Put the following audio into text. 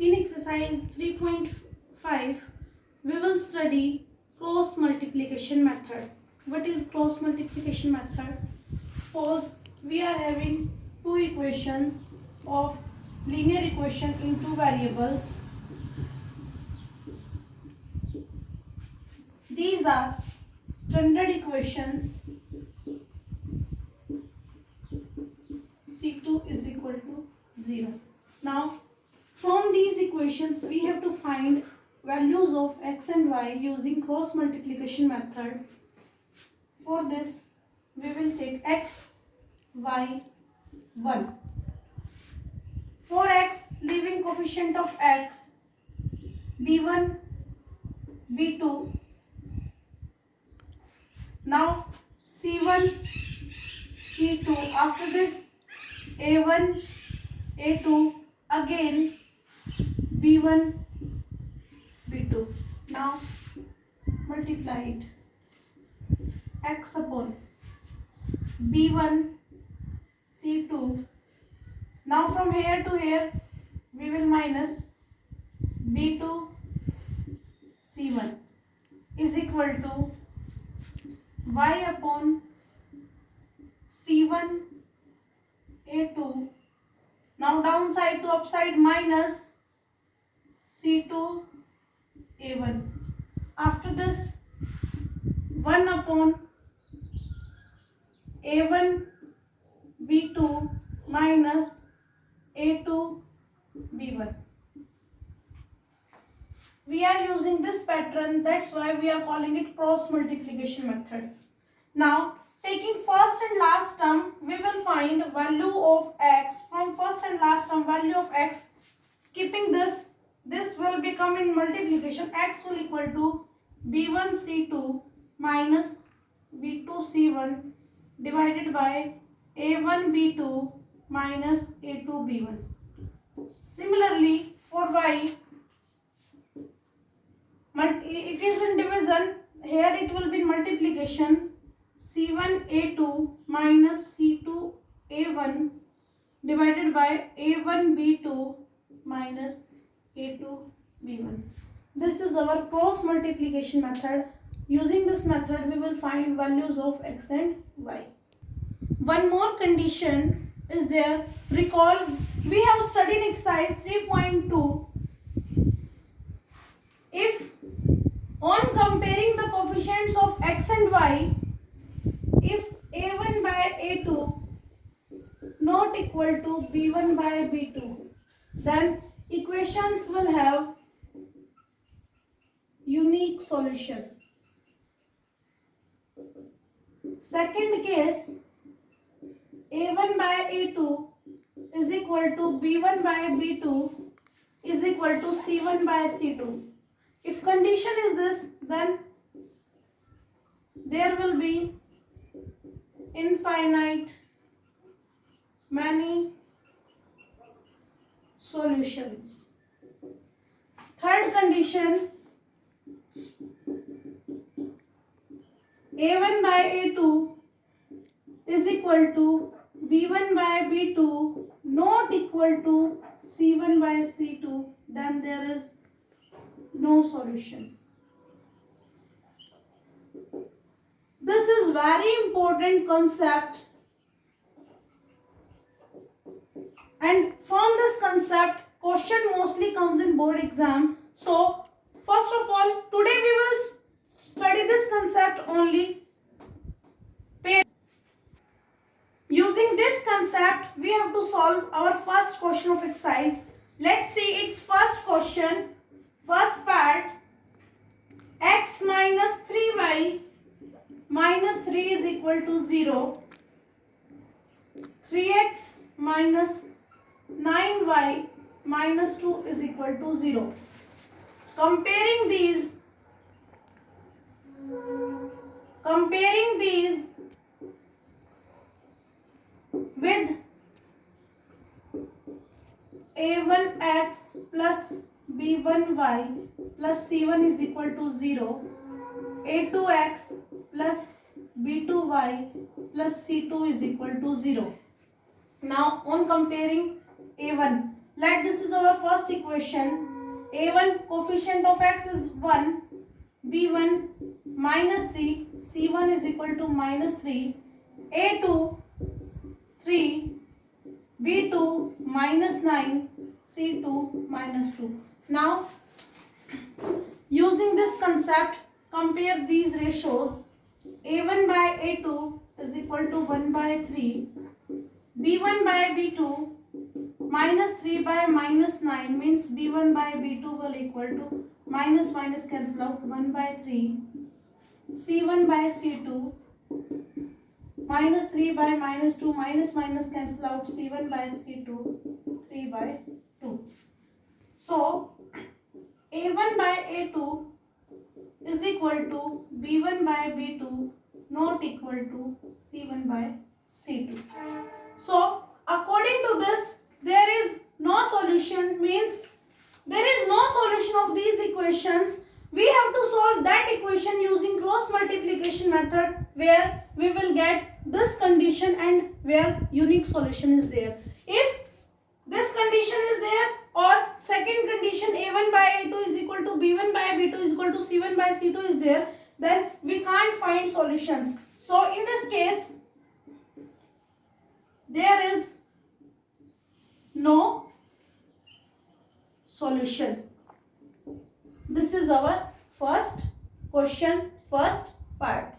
In exercise 3.5, we will study cross multiplication method. What is cross multiplication method? Suppose we are having two equations of linear equation in two variables. These are standard equations. C2 is equal to 0. Now, from these equations, we have to find values of x and y using cross multiplication method. For this, we will take x, y, 1. For x, leaving coefficient of x, b1, b2. Now, c1, c2. After this, a1, a2. Again, b1, b2. Now, multiply it. X upon b1, c2. Now from here to here, we will minus b2, c1 is equal to y upon c1, a2. Now downside to upside minus c2, a1. After this, 1 upon a1, b2 minus a2, b1. We are using this pattern, that's why we are calling it cross multiplication method. Now, taking first and last term, we will find value of x. From first and last term, value of x, skipping this will become in multiplication. X will equal to b1 c2 minus b2 c1 divided by a1 b2 minus a2 b1. Similarly, for y, it is in division. Here it will be in multiplication. c1 a2 minus c2 a1 divided by a1 b2 minus a2 b1. This is our cross multiplication method. Using this method, we will find values of x and y. One more condition is there. Recall, we have studied exercise 3.2. If on comparing the coefficients of x and y, if a1 by a2 not equal to b1 by b2, then equations will have unique solution. Second case, a1 by a2 is equal to b1 by b2 is equal to c1 by c2. If condition is this, then there will be infinite many solutions. Third condition, a1 by a2 is equal to b1 by b2 not equal to c1 by c2, then there is no solution. This is very important concept, and from this concept question mostly comes in board exam. So first of all, today we will study this concept only. Using this concept, we have to solve our first question of exercise. Let's see its first question. First part, x minus 3y minus 3 is equal to 0. 3x minus 9y minus 2 is equal to 0. Comparing these with a1x plus b1y plus c1 is equal to 0, a2x plus b2y plus c2 is equal to 0. Now on comparing a1, Let this is our first equation. A1 coefficient of x is 1, b1 minus 3, c1 is equal to minus 3, a2 3, b2 minus 9, c2 minus 2. Now using this concept, compare these ratios. A1 by A2 is equal to 1 by 3, b1 by b2 minus 3 by minus 9 means b1 by b2 will equal to minus cancel out 1 by 3, c1 by c2 minus 3 by minus 2 minus cancel out c1 by c2 3 by 2. So a1 by a2 is equal to b1 by b2 not equal to c1 by c2. So according to this, there is no solution, means there is no solution of these equations. We have to solve that equation using cross multiplication method, where we will get this condition and where unique solution is there. If this condition is there, or second condition a1 by a2 is equal to b1 by b2 is equal to c1 by c2 is there, then we can't find solutions. So in this case, there is no solution. This is our first question, first part.